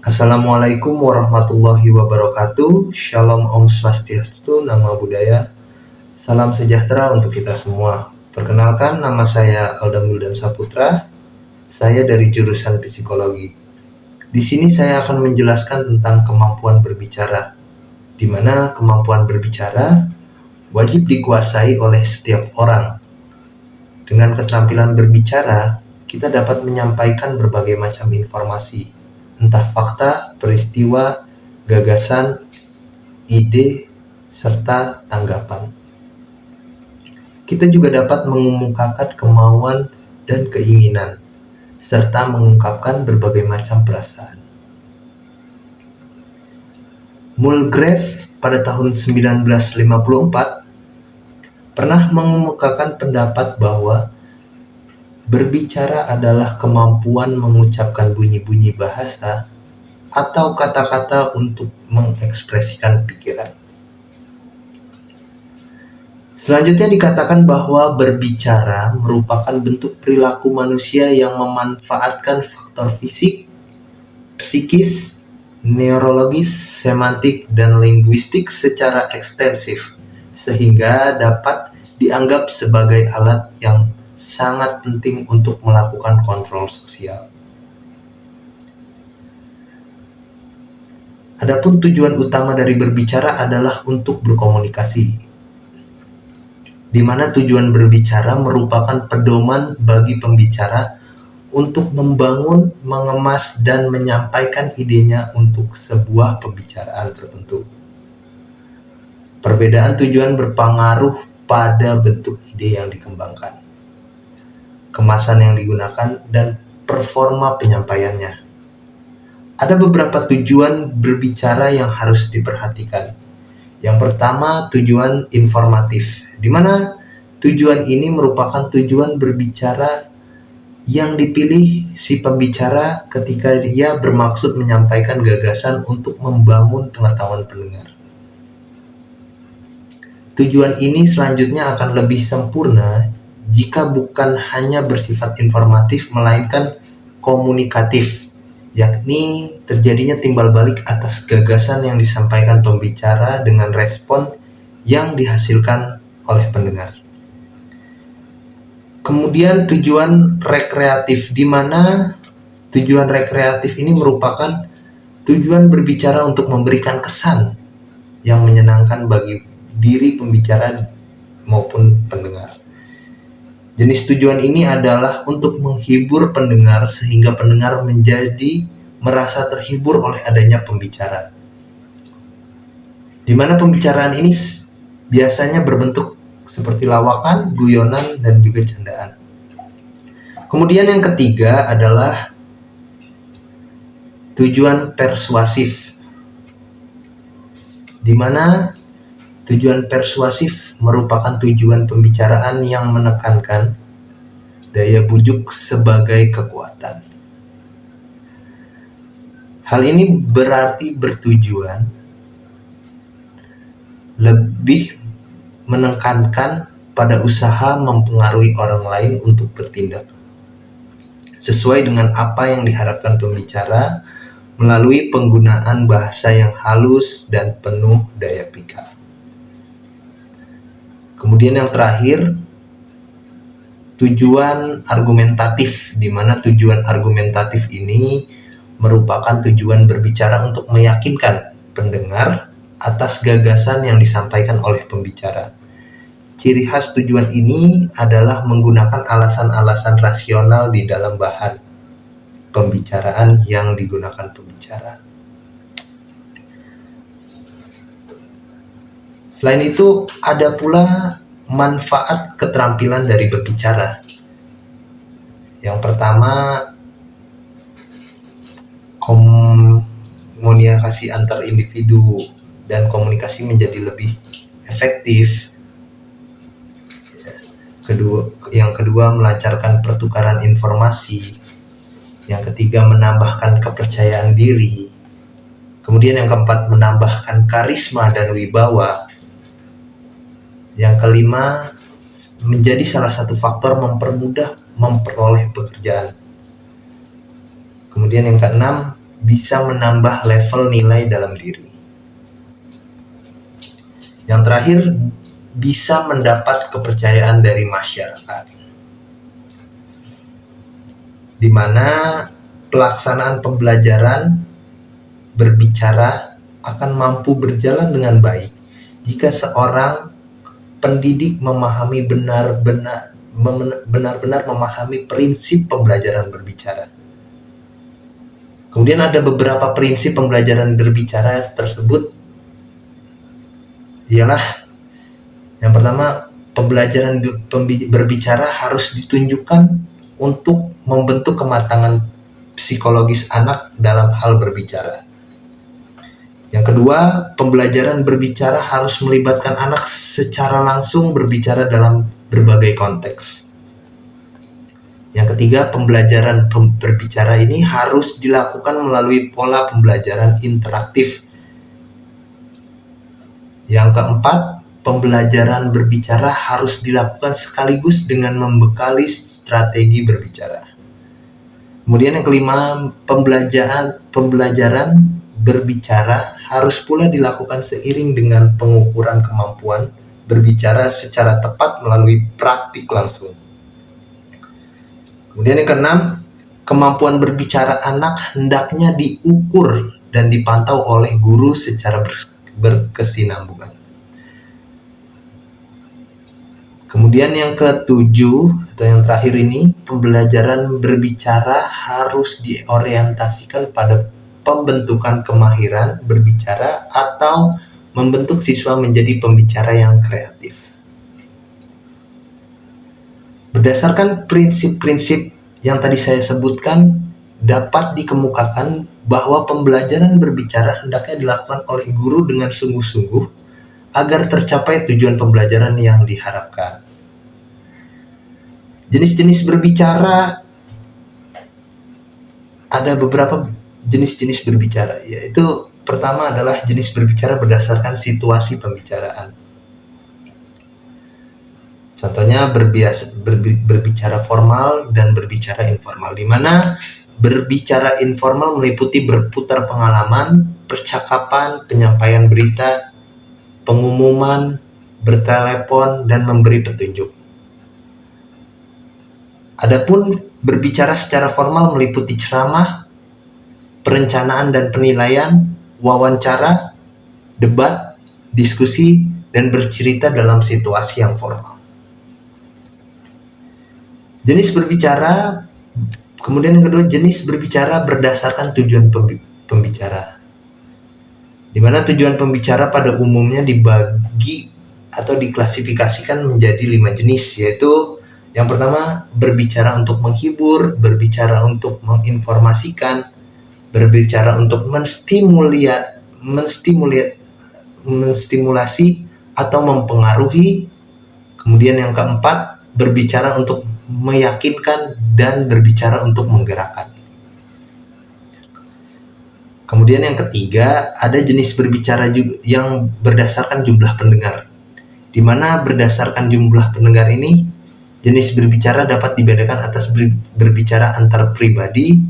Assalamualaikum warahmatullahi wabarakatuh. Shalom Om Swastiastu, Namo Buddhaya. Salam sejahtera untuk kita semua. Perkenalkan, nama saya Aldam Wildan Saputra. Saya dari jurusan psikologi. Di sini saya akan menjelaskan tentang kemampuan berbicara, di mana kemampuan berbicara wajib dikuasai oleh setiap orang. Dengan keterampilan berbicara, kita dapat menyampaikan berbagai macam informasi, entah fakta, peristiwa, gagasan, ide, serta tanggapan. Kita juga dapat mengemukakan kemauan dan keinginan, serta mengungkapkan berbagai macam perasaan. Mulgrave pada tahun 1954 pernah mengemukakan pendapat bahwa berbicara adalah kemampuan mengucapkan bunyi-bunyi bahasa atau kata-kata untuk mengekspresikan pikiran. Selanjutnya dikatakan bahwa berbicara merupakan bentuk perilaku manusia yang memanfaatkan faktor fisik, psikis, neurologis, semantik, dan linguistik secara ekstensif, sehingga dapat dianggap sebagai alat yang sangat penting untuk melakukan kontrol sosial. Adapun tujuan utama dari berbicara adalah untuk berkomunikasi, di mana tujuan berbicara merupakan pedoman bagi pembicara untuk membangun, mengemas, dan menyampaikan idenya untuk sebuah pembicaraan tertentu. Perbedaan tujuan berpengaruh pada bentuk ide yang dikembangkan, kemasan yang digunakan, dan performa penyampaiannya. Ada beberapa tujuan berbicara yang harus diperhatikan. Yang pertama, tujuan informatif, di mana tujuan ini merupakan tujuan berbicara yang dipilih si pembicara ketika dia bermaksud menyampaikan gagasan untuk membangun pengetahuan pendengar. Tujuan ini selanjutnya akan lebih sempurna jika bukan hanya bersifat informatif melainkan komunikatif, yakni terjadinya timbal balik atas gagasan yang disampaikan pembicara dengan respon yang dihasilkan oleh pendengar. Kemudian tujuan rekreatif, di mana tujuan rekreatif ini merupakan tujuan berbicara untuk memberikan kesan yang menyenangkan bagi diri pembicara maupun pendengar. Jenis tujuan ini adalah untuk menghibur pendengar sehingga pendengar menjadi merasa terhibur oleh adanya pembicara. Di mana pembicaraan ini biasanya berbentuk seperti lawakan, guyonan, dan juga candaan. Kemudian yang ketiga adalah tujuan persuasif, di mana tujuan persuasif merupakan tujuan pembicaraan yang menekankan daya bujuk sebagai kekuatan. Hal ini berarti bertujuan lebih menekankan pada usaha mempengaruhi orang lain untuk bertindak sesuai dengan apa yang diharapkan pembicara melalui penggunaan bahasa yang halus dan penuh daya pikat. Kemudian yang terakhir, tujuan argumentatif, di mana tujuan argumentatif ini merupakan tujuan berbicara untuk meyakinkan pendengar atas gagasan yang disampaikan oleh pembicara. Ciri khas tujuan ini adalah menggunakan alasan-alasan rasional di dalam bahan pembicaraan yang digunakan pembicara. Selain itu, ada pula manfaat keterampilan dari berbicara. Yang pertama, komunikasi antar individu dan komunikasi menjadi lebih efektif. Yang kedua, melancarkan pertukaran informasi. Yang ketiga, menambahkan kepercayaan diri. Kemudian yang keempat, menambahkan karisma dan wibawa. Yang kelima, menjadi salah satu faktor mempermudah memperoleh pekerjaan. Kemudian yang keenam, bisa menambah level nilai dalam diri. Yang terakhir, bisa mendapat kepercayaan dari masyarakat, di mana pelaksanaan pembelajaran berbicara akan mampu berjalan dengan baik jika seorang pendidik memahami benar-benar memahami prinsip pembelajaran berbicara. Kemudian ada beberapa prinsip pembelajaran berbicara tersebut, ialah yang pertama, pembelajaran berbicara harus ditunjukkan untuk membentuk kematangan psikologis anak dalam hal berbicara. Yang kedua, pembelajaran berbicara harus melibatkan anak secara langsung berbicara dalam berbagai konteks. Yang ketiga, pembelajaran berbicara ini harus dilakukan melalui pola pembelajaran interaktif. Yang keempat, pembelajaran berbicara harus dilakukan sekaligus dengan membekali strategi berbicara. Kemudian yang kelima, pembelajaran berbicara harus pula dilakukan seiring dengan pengukuran kemampuan berbicara secara tepat melalui praktik langsung. Kemudian yang keenam, kemampuan berbicara anak hendaknya diukur dan dipantau oleh guru secara berkesinambungan. Kemudian yang ketujuh atau yang terakhir ini, pembelajaran berbicara harus diorientasikan pada pembentukan kemahiran berbicara atau membentuk siswa menjadi pembicara yang kreatif. Berdasarkan prinsip-prinsip yang tadi saya sebutkan, dapat dikemukakan bahwa pembelajaran berbicara hendaknya dilakukan oleh guru dengan sungguh-sungguh agar tercapai tujuan pembelajaran yang diharapkan. Jenis-jenis berbicara, ada beberapa jenis-jenis berbicara, yaitu pertama adalah jenis berbicara berdasarkan situasi pembicaraan. Contohnya berbicara formal dan berbicara informal, di mana berbicara informal meliputi berputar pengalaman, percakapan, penyampaian berita, pengumuman, bertelepon, dan memberi petunjuk. Adapun berbicara secara formal meliputi ceramah, perencanaan dan penilaian, wawancara, debat, diskusi, dan bercerita dalam situasi yang formal. Jenis berbicara, kemudian yang kedua, jenis berbicara berdasarkan tujuan pembicara, di mana tujuan pembicara pada umumnya dibagi atau diklasifikasikan menjadi 5 jenis, yaitu yang pertama, berbicara untuk menghibur, berbicara untuk menginformasikan, berbicara untuk menstimulasi atau mempengaruhi. Kemudian yang keempat, berbicara untuk meyakinkan dan berbicara untuk menggerakkan. Kemudian yang ketiga, ada jenis berbicara yang berdasarkan jumlah pendengar, di mana berdasarkan jumlah pendengar ini, jenis berbicara dapat dibedakan atas berbicara antar pribadi,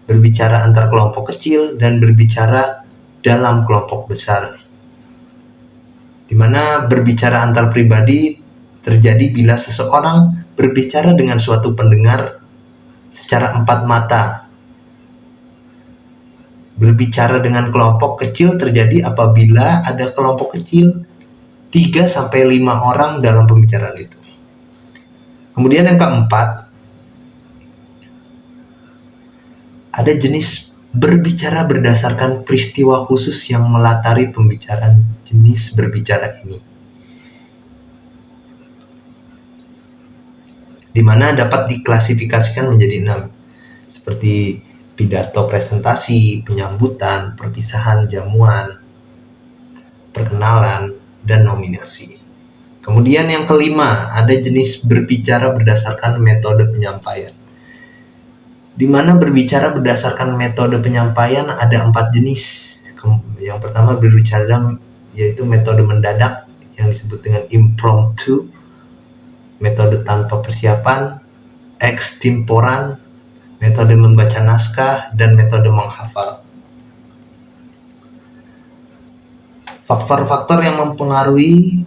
berbicara antar kelompok kecil, dan berbicara dalam kelompok besar. Di mana berbicara antar pribadi terjadi bila seseorang berbicara dengan suatu pendengar secara 4 mata. Berbicara dengan kelompok kecil terjadi apabila ada kelompok kecil 3-5 orang dalam pembicaraan itu. Kemudian yang keempat, ada jenis berbicara berdasarkan peristiwa khusus yang melatari pembicaraan jenis berbicara ini, di mana dapat diklasifikasikan menjadi 6, seperti pidato presentasi, penyambutan, perpisahan, jamuan, perkenalan, dan nominasi. Kemudian yang kelima, ada jenis berbicara berdasarkan metode penyampaian, di mana berbicara berdasarkan metode penyampaian ada 4 jenis. Yang pertama berbicara yaitu metode mendadak yang disebut dengan impromptu, metode tanpa persiapan, extemporan, metode membaca naskah, dan metode menghafal. Faktor-faktor yang mempengaruhi,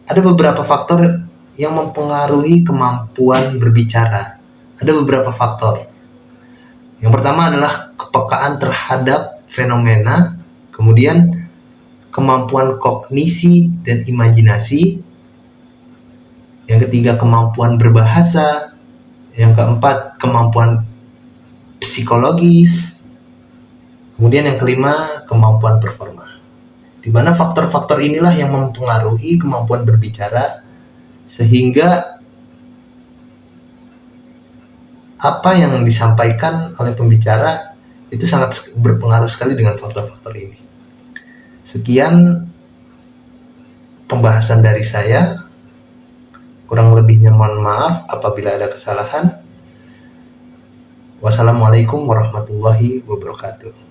ada beberapa faktor yang mempengaruhi kemampuan berbicara. Ada beberapa faktor. Yang pertama adalah kepekaan terhadap fenomena, kemudian kemampuan kognisi dan imajinasi, yang ketiga kemampuan berbahasa, yang keempat kemampuan psikologis, kemudian yang kelima kemampuan performa. Di mana faktor-faktor inilah yang mempengaruhi kemampuan berbicara, sehingga apa yang disampaikan oleh pembicara itu sangat berpengaruh sekali dengan faktor-faktor ini. Sekian pembahasan dari saya. Kurang lebihnya mohon maaf apabila ada kesalahan. Wassalamualaikum warahmatullahi wabarakatuh.